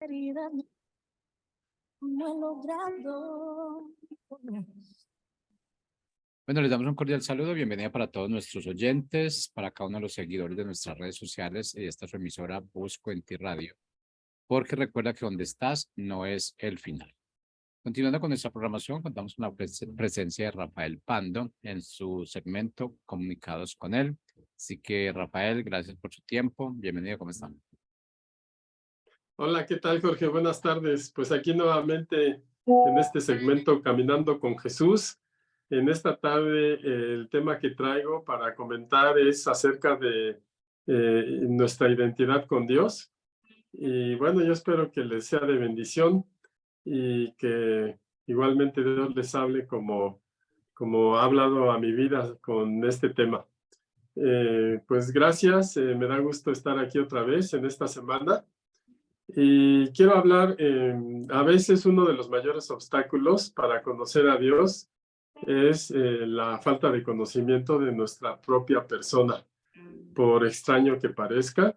querida, no he logrado. Bueno, les damos un cordial saludo, bienvenida para todos nuestros oyentes, para cada uno de los seguidores de nuestras redes sociales y esta es su emisora Busco en Ti Radio, porque recuerda que donde estás no es el final. Continuando con nuestra programación, contamos con la presencia de Rafael Pando en su segmento Comunicados con él. Así que, Rafael, gracias por su tiempo. Bienvenido, ¿cómo están? Hola, ¿qué tal, Jorge? Buenas tardes. Pues aquí nuevamente en este segmento Caminando con Jesús. En esta tarde el tema que traigo para comentar es acerca de nuestra identidad con Dios. Y bueno, yo espero que les sea de bendición y que igualmente Dios les hable como ha hablado a mi vida con este tema. Pues gracias, me da gusto estar aquí otra vez en esta semana. Y quiero hablar, a veces uno de los mayores obstáculos para conocer a Dios es la falta de conocimiento de nuestra propia persona. Por extraño que parezca,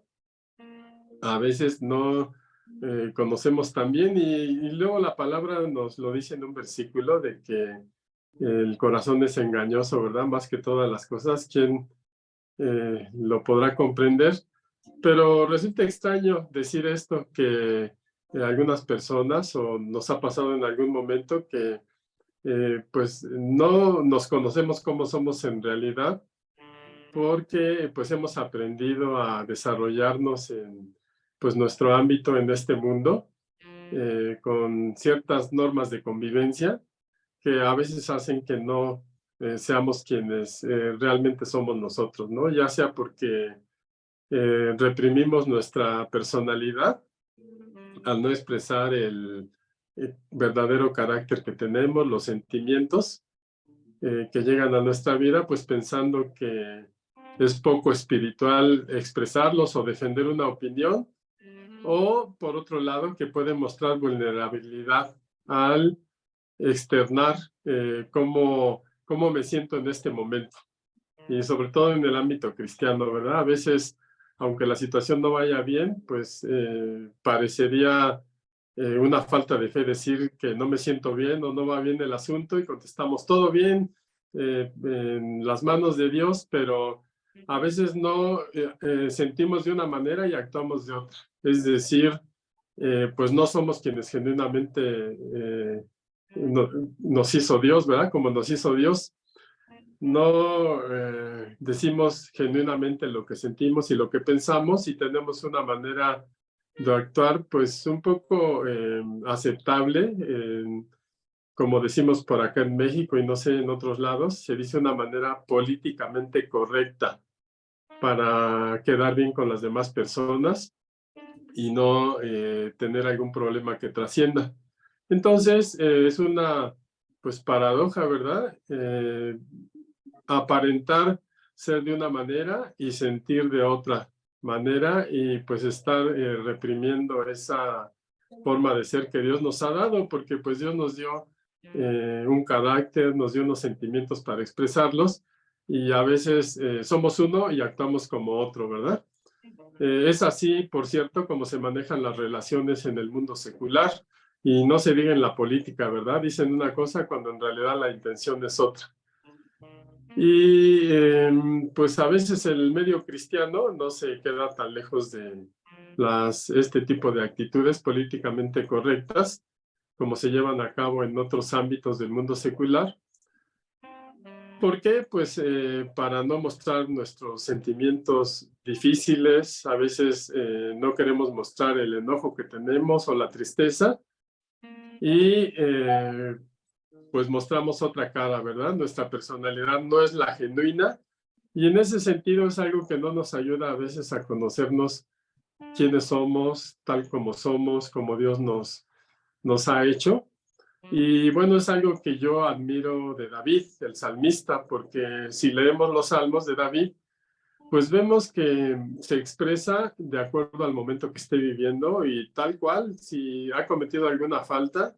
a veces no conocemos tan bien y luego la palabra nos lo dice en un versículo de que el corazón es engañoso, ¿verdad? Más que todas las cosas, ¿quién lo podrá comprender? Pero resulta extraño decir esto, que algunas personas, o nos ha pasado en algún momento, que pues no nos conocemos como somos en realidad, porque pues hemos aprendido a desarrollarnos en pues nuestro ámbito en este mundo, con ciertas normas de convivencia que a veces hacen que no seamos quienes realmente somos nosotros, ¿no? Ya sea porque reprimimos nuestra personalidad al no expresar el verdadero carácter que tenemos, los sentimientos que llegan a nuestra vida, pues pensando que es poco espiritual expresarlos o defender una opinión, o por otro lado, que puede mostrar vulnerabilidad al externar cómo me siento en este momento. Y sobre todo en el ámbito cristiano, ¿verdad? A veces, aunque la situación no vaya bien, pues parecería una falta de fe decir que no me siento bien o no va bien el asunto y contestamos todo bien en las manos de Dios, pero a veces no sentimos de una manera y actuamos de otra. Es decir, pues no somos quienes genuinamente nos hizo Dios, ¿verdad? Como nos hizo Dios. No decimos genuinamente lo que sentimos y lo que pensamos y tenemos una manera de actuar pues un poco aceptable, como decimos por acá en México y no sé en otros lados, se dice una manera políticamente correcta para quedar bien con las demás personas y no tener algún problema que trascienda. Entonces es una pues paradoja, ¿verdad? Aparentar ser de una manera y sentir de otra manera y pues estar reprimiendo esa forma de ser que Dios nos ha dado, porque pues Dios nos dio un carácter, nos dio unos sentimientos para expresarlos y a veces somos uno y actuamos como otro, ¿verdad? Es así, por cierto, como se manejan las relaciones en el mundo secular y no se diga en la política, ¿verdad? Dicen una cosa cuando en realidad la intención es otra. Y pues a veces el medio cristiano no se queda tan lejos de este tipo de actitudes políticamente correctas como se llevan a cabo en otros ámbitos del mundo secular. ¿Por qué? Pues para no mostrar nuestros sentimientos difíciles, a veces no queremos mostrar el enojo que tenemos o la tristeza y pues mostramos otra cara, ¿verdad? Nuestra personalidad no es la genuina y en ese sentido es algo que no nos ayuda a veces a conocernos quiénes somos, tal como Dios nos ha hecho. Y bueno, es algo que yo admiro de David, el salmista, porque si leemos los salmos de David, pues vemos que se expresa de acuerdo al momento que esté viviendo y tal cual, si ha cometido alguna falta,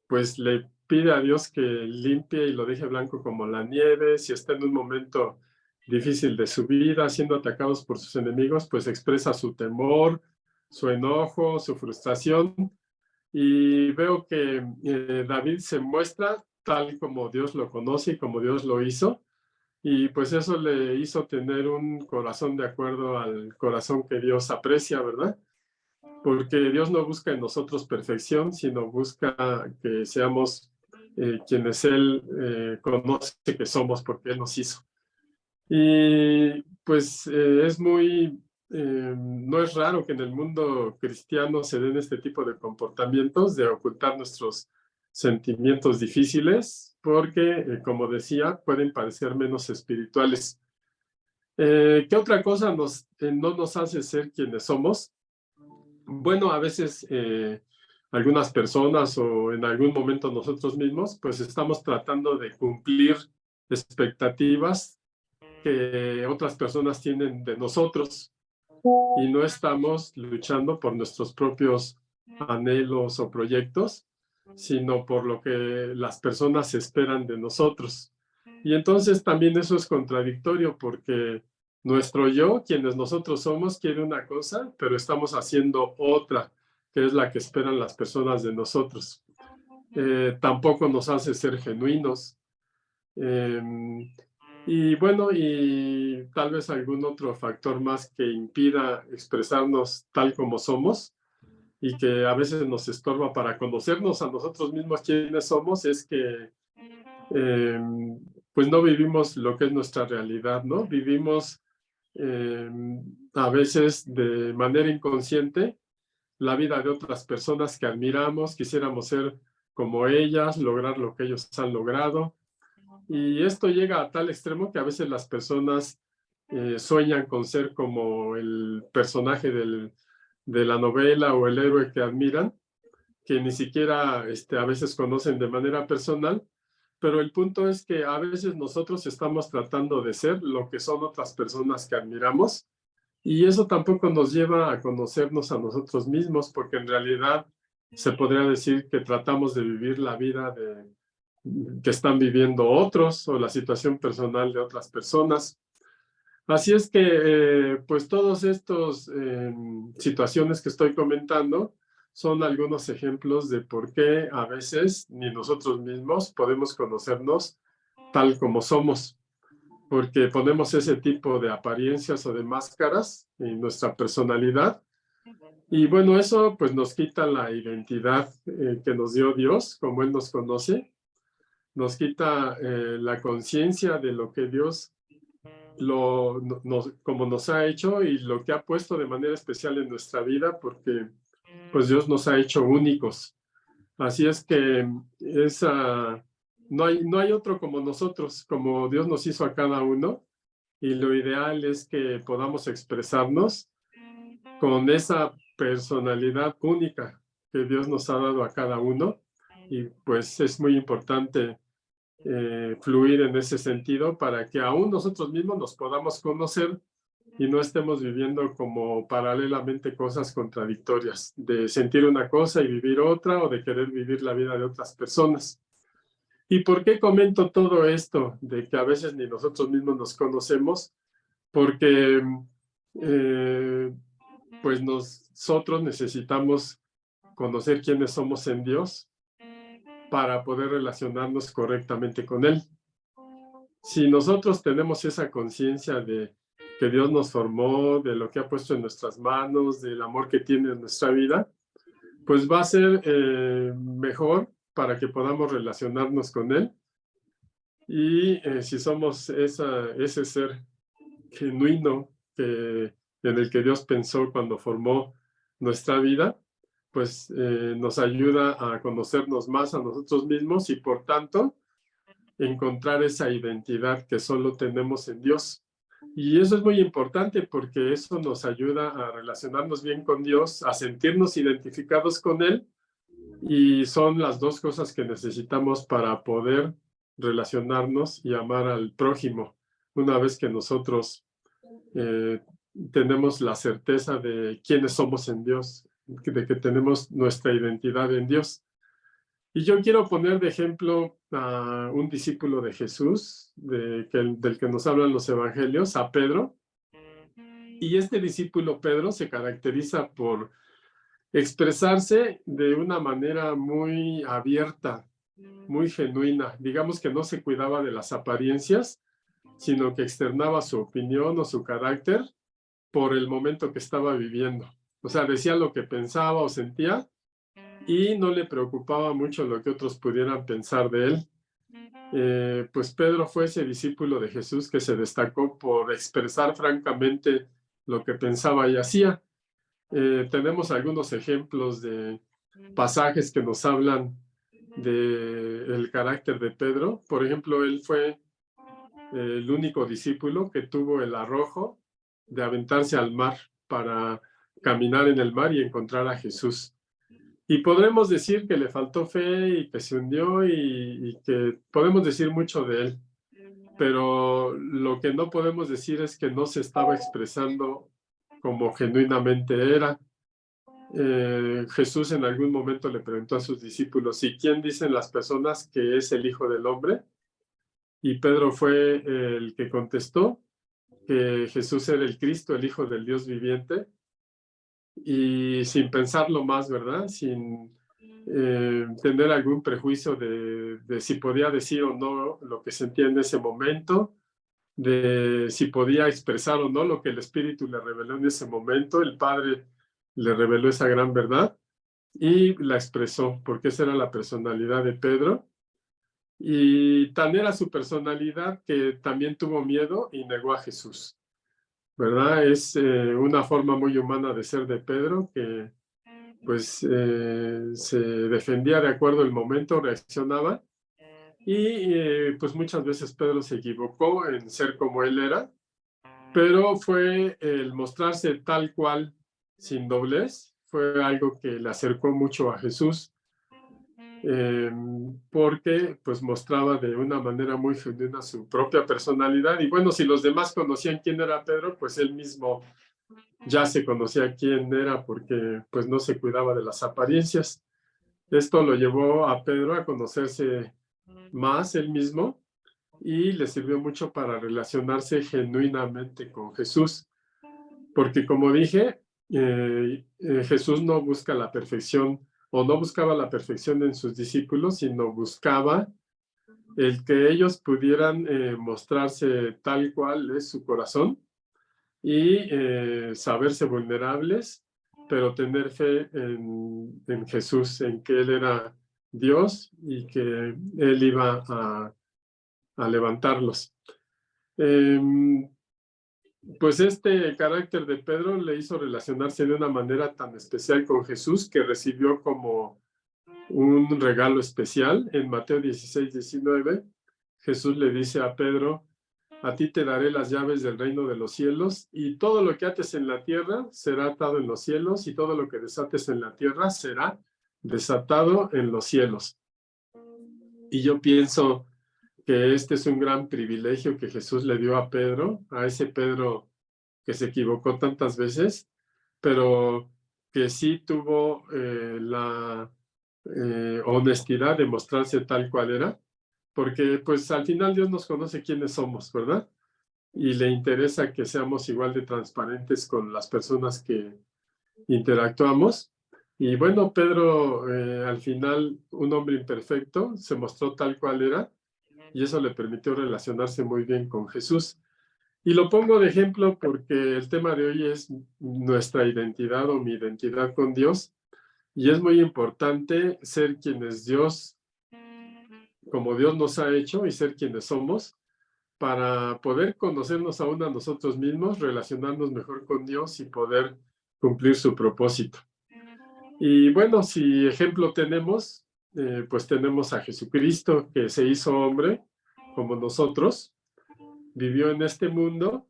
pues le pide a Dios que limpie y lo deje blanco como la nieve. Si está en un momento difícil de su vida, siendo atacados por sus enemigos, pues expresa su temor, su enojo, su frustración. Y veo que David se muestra tal como Dios lo conoce y como Dios lo hizo. Y pues eso le hizo tener un corazón de acuerdo al corazón que Dios aprecia, ¿verdad? Porque Dios no busca en nosotros perfección, sino busca que seamos quienes Él conoce que somos, porque Él nos hizo. Y pues no es raro que en el mundo cristiano se den este tipo de comportamientos de ocultar nuestros sentimientos difíciles, porque, como decía, pueden parecer menos espirituales. ¿Qué otra cosa no nos hace ser quienes somos? Bueno, a veces algunas personas o en algún momento nosotros mismos, pues estamos tratando de cumplir expectativas que otras personas tienen de nosotros y no estamos luchando por nuestros propios anhelos o proyectos, sino por lo que las personas esperan de nosotros. Y entonces también eso es contradictorio porque nuestro yo, quienes nosotros somos, quiere una cosa, pero estamos haciendo otra, que es la que esperan las personas de nosotros. Tampoco nos hace ser genuinos. Y bueno, y tal vez algún otro factor más que impida expresarnos tal como somos y que a veces nos estorba para conocernos a nosotros mismos quiénes somos, es que pues no vivimos lo que es nuestra realidad, ¿no? Vivimos a veces de manera inconsciente la vida de otras personas que admiramos, quisiéramos ser como ellas, lograr lo que ellos han logrado. Y esto llega a tal extremo que a veces las personas sueñan con ser como el personaje de la novela o el héroe que admiran, que ni siquiera a veces conocen de manera personal, pero el punto es que a veces nosotros estamos tratando de ser lo que son otras personas que admiramos, y eso tampoco nos lleva a conocernos a nosotros mismos, porque en realidad se podría decir que tratamos de vivir la vida que están viviendo otros o la situación personal de otras personas. Así es que, pues todos estos situaciones que estoy comentando son algunos ejemplos de por qué a veces ni nosotros mismos podemos conocernos tal como somos, porque ponemos ese tipo de apariencias o de máscaras en nuestra personalidad. Y bueno, eso pues nos quita la identidad que nos dio Dios, como Él nos conoce, nos quita la conciencia de lo que Dios como nos ha hecho y lo que ha puesto de manera especial en nuestra vida, porque pues Dios nos ha hecho únicos. Así es que no hay otro como nosotros, como Dios nos hizo a cada uno, y lo ideal es que podamos expresarnos con esa personalidad única que Dios nos ha dado a cada uno, y pues es muy importante fluir en ese sentido para que aún nosotros mismos nos podamos conocer y no estemos viviendo como paralelamente cosas contradictorias, de sentir una cosa y vivir otra, o de querer vivir la vida de otras personas. ¿Y por qué comento todo esto de que a veces ni nosotros mismos nos conocemos? Porque pues nosotros necesitamos conocer quiénes somos en Dios para poder relacionarnos correctamente con Él. Si nosotros tenemos esa conciencia de que Dios nos formó, de lo que ha puesto en nuestras manos, del amor que tiene en nuestra vida, pues va a ser mejor para que podamos relacionarnos con Él. Y si somos ese ser genuino en el que Dios pensó cuando formó nuestra vida, pues nos ayuda a conocernos más a nosotros mismos y por tanto encontrar esa identidad que solo tenemos en Dios. Y eso es muy importante porque eso nos ayuda a relacionarnos bien con Dios, a sentirnos identificados con Él, y son las dos cosas que necesitamos para poder relacionarnos y amar al prójimo. Una vez que nosotros tenemos la certeza de quiénes somos en Dios, de que tenemos nuestra identidad en Dios. Y yo quiero poner de ejemplo a un discípulo de Jesús, del que nos hablan los evangelios, a Pedro. Y este discípulo Pedro se caracteriza por expresarse de una manera muy abierta, muy genuina. Digamos que no se cuidaba de las apariencias, sino que externaba su opinión o su carácter por el momento que estaba viviendo. O sea, decía lo que pensaba o sentía y no le preocupaba mucho lo que otros pudieran pensar de él. Pues Pedro fue ese discípulo de Jesús que se destacó por expresar francamente lo que pensaba y hacía. Tenemos algunos ejemplos de pasajes que nos hablan del carácter de Pedro. Por ejemplo, él fue el único discípulo que tuvo el arrojo de aventarse al mar para caminar en el mar y encontrar a Jesús. Y podremos decir que le faltó fe y que se hundió y que podemos decir mucho de él, pero lo que no podemos decir es que no se estaba expresando como genuinamente era. Jesús en algún momento le preguntó a sus discípulos: ¿y quién dicen las personas que es el Hijo del Hombre? Y Pedro fue el que contestó que Jesús era el Cristo, el Hijo del Dios viviente, y sin pensarlo más, ¿verdad? Sin tener algún prejuicio de si podía decir o no lo que sentía en ese momento, de si podía expresar o no lo que el Espíritu le reveló en ese momento. El Padre le reveló esa gran verdad y la expresó, porque esa era la personalidad de Pedro. Y tan era su personalidad que también tuvo miedo y negó a Jesús, ¿verdad? Es una forma muy humana de ser de Pedro, que pues se defendía de acuerdo al momento, reaccionaba. Y pues muchas veces Pedro se equivocó en ser como él era, pero fue el mostrarse tal cual, sin doblez, fue algo que le acercó mucho a Jesús, porque pues mostraba de una manera muy genuina su propia personalidad. Y bueno, si los demás conocían quién era Pedro, pues él mismo ya se conocía quién era, porque pues no se cuidaba de las apariencias. Esto lo llevó a Pedro a conocerse más él mismo y le sirvió mucho para relacionarse genuinamente con Jesús, porque como dije, Jesús no busca la perfección o no buscaba la perfección en sus discípulos, sino buscaba el que ellos pudieran mostrarse tal cual es su corazón y saberse vulnerables, pero tener fe en Jesús, en que Él era Dios y que Él iba a levantarlos. Pues este carácter de Pedro le hizo relacionarse de una manera tan especial con Jesús que recibió como un regalo especial. En Mateo 16:19, Jesús le dice a Pedro: a ti te daré las llaves del reino de los cielos, y todo lo que ates en la tierra será atado en los cielos, y todo lo que desates en la tierra será desatado en los cielos. Y yo pienso que este es un gran privilegio que Jesús le dio a Pedro, a ese Pedro que se equivocó tantas veces, pero que sí tuvo la honestidad de mostrarse tal cual era, porque pues al final Dios nos conoce quiénes somos, ¿verdad? Y le interesa que seamos igual de transparentes con las personas que interactuamos. Y bueno, Pedro, al final, un hombre imperfecto, se mostró tal cual era, y eso le permitió relacionarse muy bien con Jesús. Y lo pongo de ejemplo porque el tema de hoy es nuestra identidad o mi identidad con Dios, y es muy importante ser quienes Dios, como Dios nos ha hecho, y ser quienes somos, para poder conocernos aún a nosotros mismos, relacionarnos mejor con Dios y poder cumplir su propósito. Y bueno, si ejemplo tenemos, pues tenemos a Jesucristo, que se hizo hombre como nosotros, vivió en este mundo,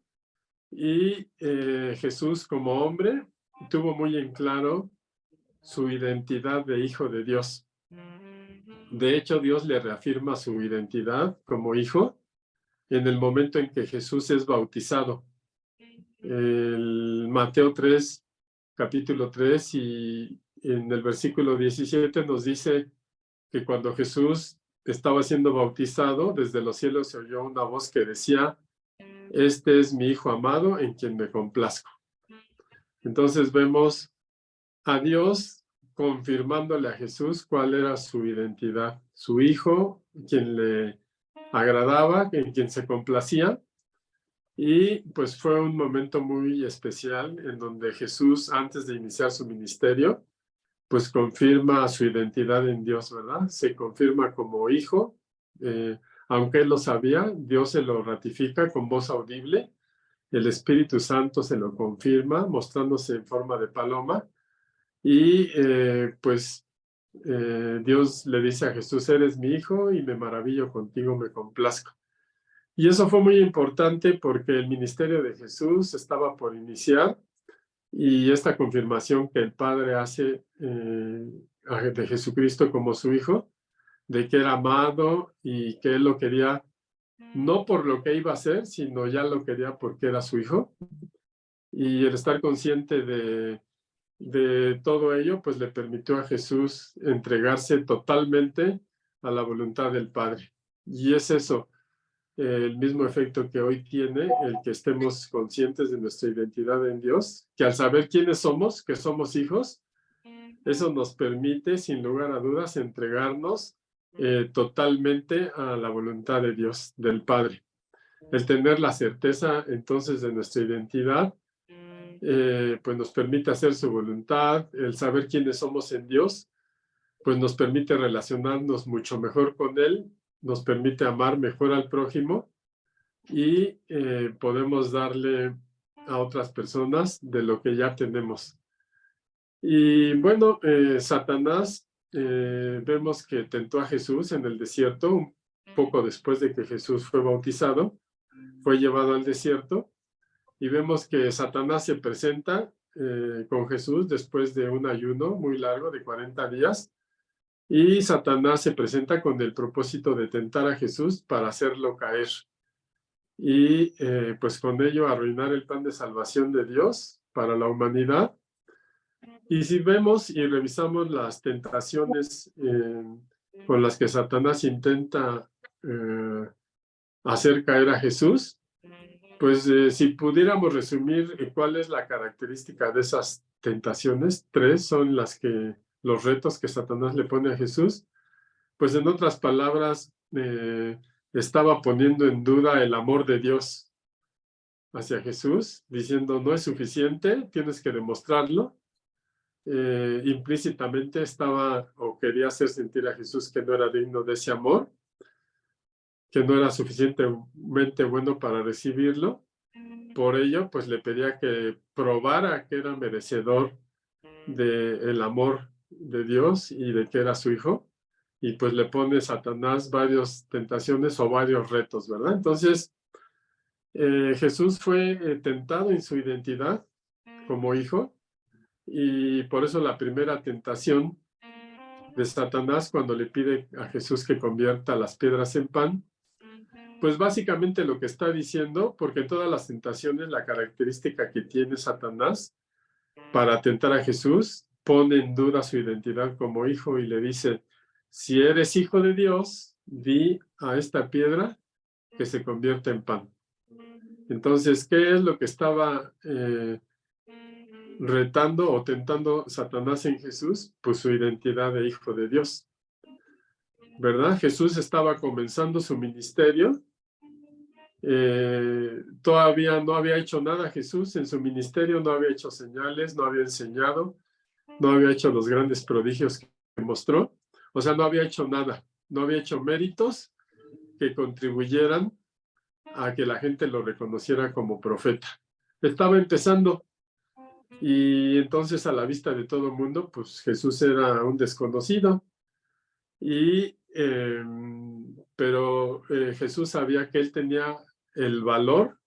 y Jesús como hombre tuvo muy en claro su identidad de hijo de Dios. De hecho, Dios le reafirma su identidad como hijo en el momento en que Jesús es bautizado. El Mateo 3, capítulo 3, y en el versículo 17 nos dice que cuando Jesús estaba siendo bautizado, desde los cielos se oyó una voz que decía: este es mi Hijo amado en quien me complazco. Entonces vemos a Dios confirmándole a Jesús cuál era su identidad, su hijo, quien le agradaba, en quien se complacía. Y pues fue un momento muy especial en donde Jesús, antes de iniciar su ministerio, pues confirma su identidad en Dios, ¿verdad? Se confirma como hijo, aunque él lo sabía, Dios se lo ratifica con voz audible, el Espíritu Santo se lo confirma, mostrándose en forma de paloma, y Dios le dice a Jesús, eres mi hijo y me maravillo contigo, me complazco. Y eso fue muy importante porque el ministerio de Jesús estaba por iniciar y esta confirmación que el Padre hace de Jesucristo como su Hijo, de que era amado y que Él lo quería no por lo que iba a hacer, sino ya lo quería porque era su Hijo. Y el estar consciente de todo ello, pues le permitió a Jesús entregarse totalmente a la voluntad del Padre. Y es eso, el mismo efecto que hoy tiene el que estemos conscientes de nuestra identidad en Dios, que al saber quiénes somos, que somos hijos, eso nos permite, sin lugar a dudas, entregarnos totalmente a la voluntad de Dios, del Padre. El tener la certeza entonces de nuestra identidad, pues nos permite hacer su voluntad, el saber quiénes somos en Dios, pues nos permite relacionarnos mucho mejor con Él, nos permite amar mejor al prójimo y podemos darle a otras personas de lo que ya tenemos. Y bueno, Satanás vemos que tentó a Jesús en el desierto, un poco después de que Jesús fue bautizado, fue llevado al desierto y vemos que Satanás se presenta con Jesús después de un ayuno muy largo de 40 días y Satanás se presenta con el propósito de tentar a Jesús para hacerlo caer y pues con ello arruinar el plan de salvación de Dios para la humanidad. Y si vemos y revisamos las tentaciones con las que Satanás intenta hacer caer a Jesús, pues si pudiéramos resumir cuál es la característica de esas tentaciones, 3 son los retos que Satanás le pone a Jesús, pues en otras palabras, estaba poniendo en duda el amor de Dios hacia Jesús, diciendo no es suficiente, tienes que demostrarlo. Implícitamente estaba o quería hacer sentir a Jesús que no era digno de ese amor, que no era suficientemente bueno para recibirlo. Por ello, pues le pedía que probara que era merecedor del amor de Dios y de que era su hijo. Y pues le pone Satanás varias tentaciones o varios retos, ¿verdad? Entonces, Jesús fue tentado en su identidad como hijo y por eso la primera tentación de Satanás cuando le pide a Jesús que convierta las piedras en pan, pues básicamente lo que está diciendo, porque todas las tentaciones, la característica que tiene Satanás para tentar a Jesús, pone en duda su identidad como hijo y le dice, si eres hijo de Dios, di a esta piedra que se convierta en pan. Entonces, ¿qué es lo que estaba retando o tentando Satanás en Jesús? Pues su identidad de hijo de Dios, ¿verdad? Jesús estaba comenzando su ministerio. Todavía no había hecho nada Jesús en su ministerio, no había hecho señales, no había enseñado, no había hecho los grandes prodigios que mostró, o sea, no había hecho nada, no había hecho méritos que contribuyeran a que la gente lo reconociera como profeta. Estaba empezando y entonces a la vista de todo el mundo, pues Jesús era un desconocido pero Jesús sabía que él tenía el valor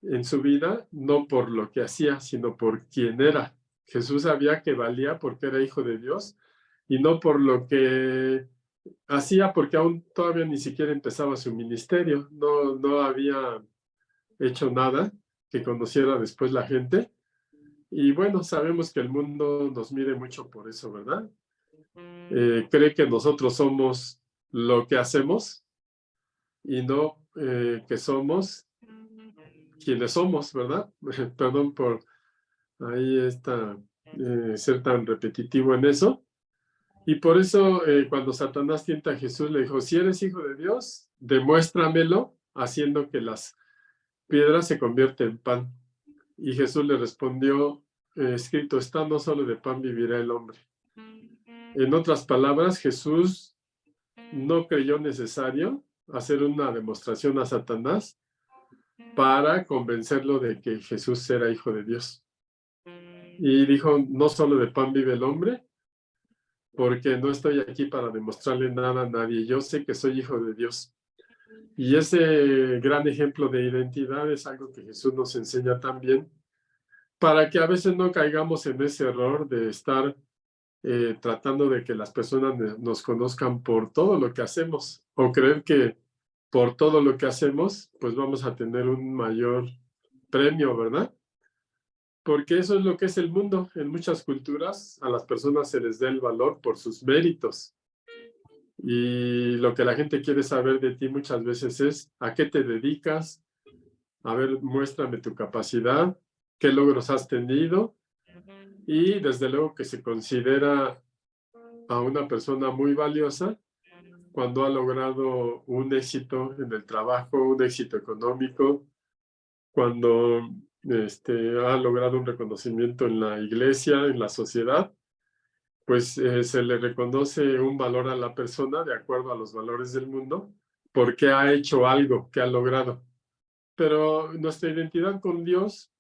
en su vida, no por lo que hacía, sino por quién era. Jesús sabía que valía porque era hijo de Dios y no por lo que hacía, porque aún todavía ni siquiera empezaba su ministerio, no había hecho nada que conociera después la gente. Y bueno, sabemos que el mundo nos mide mucho por eso, ¿verdad? Cree que nosotros somos lo que hacemos y no que somos quienes somos, ¿verdad? Perdón por ahí esta ser tan repetitivo en eso. Y por eso cuando Satanás tienta a Jesús le dijo, si eres hijo de Dios, demuéstramelo haciendo que las piedras se conviertan en pan. Y Jesús le respondió, escrito está, no solo de pan vivirá el hombre. En otras palabras, Jesús no creyó necesario hacer una demostración a Satanás para convencerlo de que Jesús era hijo de Dios. Y dijo, no solo de pan vive el hombre, porque no estoy aquí para demostrarle nada a nadie. Yo sé que soy hijo de Dios. Y ese gran ejemplo de identidad es algo que Jesús nos enseña también, para que a veces no caigamos en ese error de estar tratando de que las personas nos conozcan por todo lo que hacemos, o creer que por todo lo que hacemos, pues vamos a tener un mayor premio, ¿verdad? Porque eso es lo que es el mundo. En muchas culturas a las personas se les da el valor por sus méritos. Y lo que la gente quiere saber de ti muchas veces es a qué te dedicas, a ver, muéstrame tu capacidad, qué logros has tenido. Y desde luego que se considera a una persona muy valiosa cuando ha logrado un éxito en el trabajo, un éxito económico, cuando ha logrado un reconocimiento en la iglesia, en la sociedad, pues se le reconoce un valor a la persona de acuerdo a los valores del mundo, porque ha hecho algo que ha logrado. Pero nuestra identidad con Dios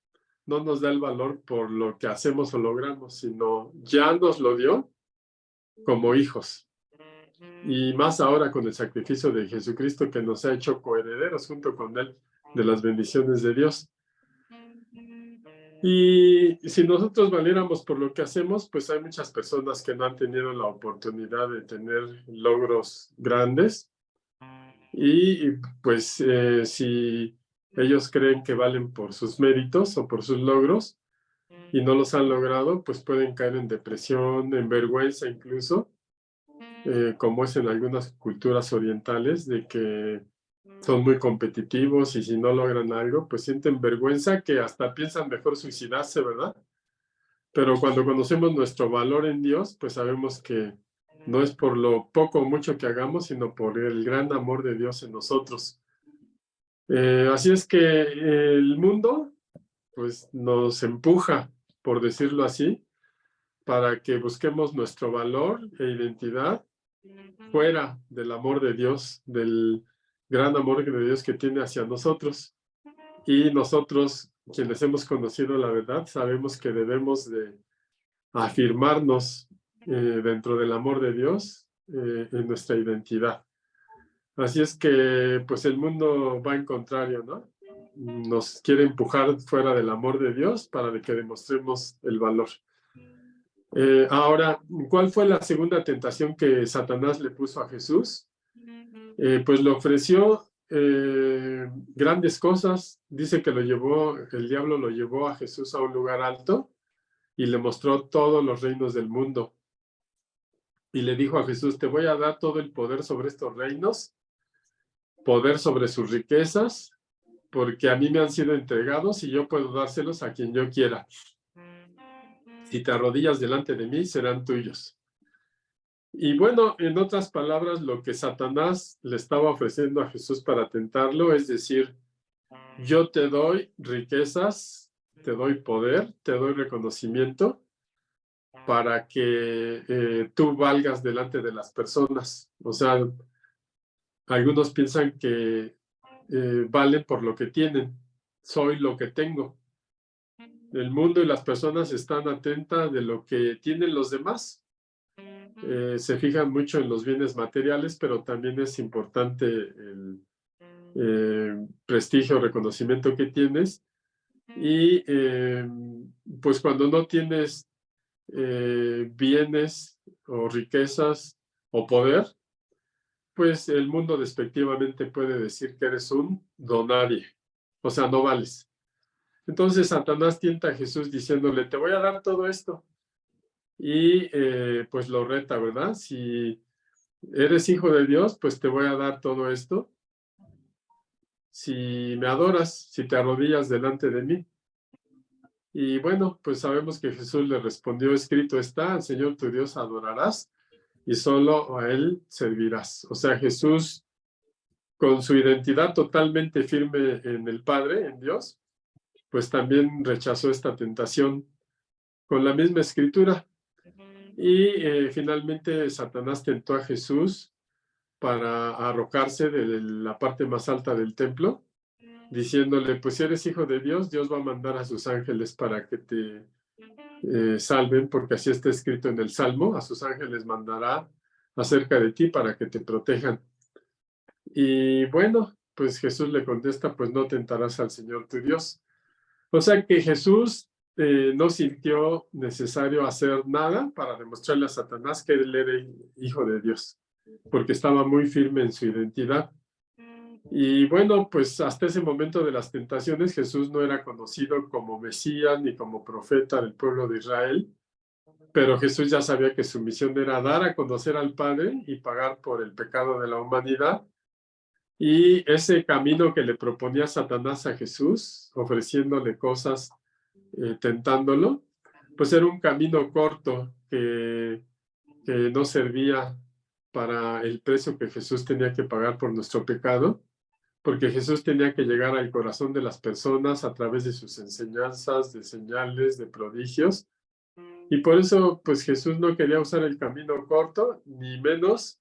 no nos da el valor por lo que hacemos o logramos, sino ya nos lo dio como hijos. Y más ahora con el sacrificio de Jesucristo que nos ha hecho coherederos junto con Él de las bendiciones de Dios. Y si nosotros valiéramos por lo que hacemos, pues hay muchas personas que no han tenido la oportunidad de tener logros grandes. Y pues si ellos creen que valen por sus méritos o por sus logros y no los han logrado, pues pueden caer en depresión, en vergüenza incluso, como es en algunas culturas orientales, de que son muy competitivos y si no logran algo, pues sienten vergüenza que hasta piensan mejor suicidarse, ¿verdad? Pero cuando conocemos nuestro valor en Dios, pues sabemos que no es por lo poco o mucho que hagamos, sino por el gran amor de Dios en nosotros. Así es que el mundo, pues nos empuja, por decirlo así, para que busquemos nuestro valor e identidad fuera del amor de Dios, del gran amor de Dios que tiene hacia nosotros. Y nosotros, quienes hemos conocido la verdad, sabemos que debemos de afirmarnos dentro del amor de Dios en nuestra identidad. Así es que, pues el mundo va en contrario, ¿no? Nos quiere empujar fuera del amor de Dios para que demostremos el valor. Ahora, ¿cuál fue la segunda tentación que Satanás le puso a Jesús? Pues le ofreció grandes cosas. Dice que el diablo lo llevó a Jesús a un lugar alto y le mostró todos los reinos del mundo. Y le dijo a Jesús, te voy a dar todo el poder sobre estos reinos, poder sobre sus riquezas, porque a mí me han sido entregados y yo puedo dárselos a quien yo quiera. Si te arrodillas delante de mí, serán tuyos. Y bueno, en otras palabras, lo que Satanás le estaba ofreciendo a Jesús para tentarlo, es decir, yo te doy riquezas, te doy poder, te doy reconocimiento para que tú valgas delante de las personas. O sea, algunos piensan que valen por lo que tienen. Soy lo que tengo. El mundo y las personas están atentas de lo que tienen los demás. Se fijan mucho en los bienes materiales, pero también es importante el prestigio o reconocimiento que tienes. Y pues cuando no tienes bienes o riquezas o poder, pues el mundo despectivamente puede decir que eres un donadie, o sea, no vales. Entonces Satanás tienta a Jesús diciéndole, te voy a dar todo esto. Y pues lo reta, ¿verdad? Si eres hijo de Dios, pues te voy a dar todo esto. Si me adoras, si te arrodillas delante de mí. Y bueno, pues sabemos que Jesús le respondió, escrito está, al Señor tu Dios adorarás y solo a Él servirás. O sea, Jesús, con su identidad totalmente firme en el Padre, en Dios, pues también rechazó esta tentación con la misma escritura. Y finalmente Satanás tentó a Jesús para arrojarse de la parte más alta del templo, diciéndole, pues si eres hijo de Dios, Dios va a mandar a sus ángeles para que te salven, porque así está escrito en el Salmo, a sus ángeles mandará acerca de ti para que te protejan. Y bueno, pues Jesús le contesta, pues no tentarás al Señor tu Dios. O sea que Jesús no sintió necesario hacer nada para demostrarle a Satanás que él era hijo de Dios, porque estaba muy firme en su identidad. Y bueno, pues hasta ese momento de las tentaciones, Jesús no era conocido como Mesías ni como profeta del pueblo de Israel, pero Jesús ya sabía que su misión era dar a conocer al Padre y pagar por el pecado de la humanidad. Y ese camino que le proponía Satanás a Jesús, ofreciéndole cosas, tentándolo, pues era un camino corto que no servía para el precio que Jesús tenía que pagar por nuestro pecado, porque Jesús tenía que llegar al corazón de las personas a través de sus enseñanzas, de señales, de prodigios. Y por eso, pues Jesús no quería usar el camino corto, ni menos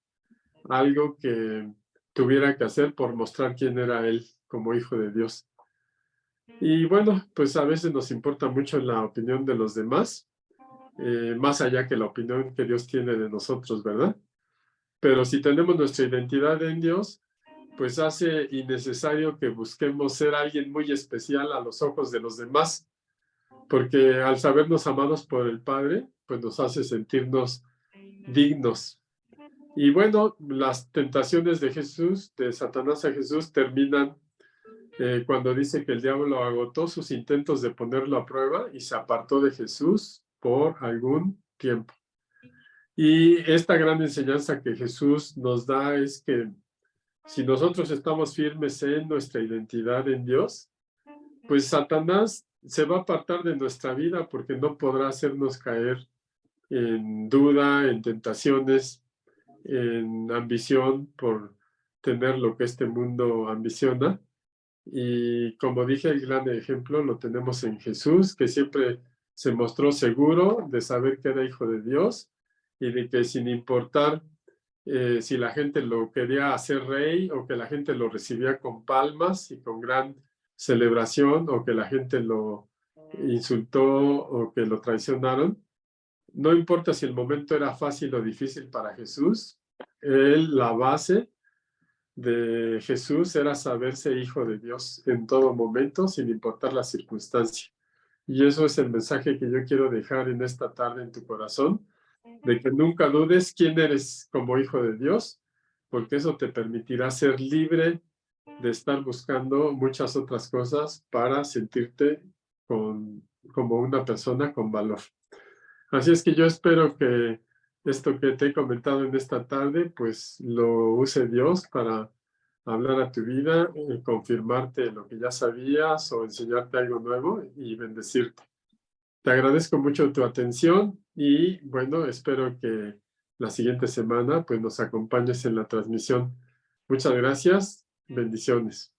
algo que tuviera que hacer por mostrar quién era él como hijo de Dios. Y bueno, pues a veces nos importa mucho la opinión de los demás, más allá que la opinión que Dios tiene de nosotros, ¿verdad? Pero si tenemos nuestra identidad en Dios, pues hace innecesario que busquemos ser alguien muy especial a los ojos de los demás, porque al sabernos amados por el Padre, pues nos hace sentirnos dignos. Y bueno, las tentaciones de Jesús, de Satanás a Jesús, terminan cuando dice que el diablo agotó sus intentos de ponerlo a prueba y se apartó de Jesús por algún tiempo. Y esta gran enseñanza que Jesús nos da es que si nosotros estamos firmes en nuestra identidad en Dios, pues Satanás se va a apartar de nuestra vida porque no podrá hacernos caer en duda, en tentaciones, en ambición por tener lo que este mundo ambiciona. Y como dije, el gran ejemplo lo tenemos en Jesús, que siempre se mostró seguro de saber que era hijo de Dios y de que sin importar si la gente lo quería hacer rey o que la gente lo recibía con palmas y con gran celebración o que la gente lo insultó o que lo traicionaron, no importa si el momento era fácil o difícil para Jesús, la base de Jesús era saberse hijo de Dios en todo momento, sin importar la circunstancia. Y eso es el mensaje que yo quiero dejar en esta tarde en tu corazón, de que nunca dudes quién eres como hijo de Dios, porque eso te permitirá ser libre de estar buscando muchas otras cosas para sentirte como una persona con valor. Así es que yo espero que esto que te he comentado en esta tarde, pues lo use Dios para hablar a tu vida, confirmarte lo que ya sabías o enseñarte algo nuevo y bendecirte. Te agradezco mucho tu atención y bueno, espero que la siguiente semana pues nos acompañes en la transmisión. Muchas gracias. Bendiciones.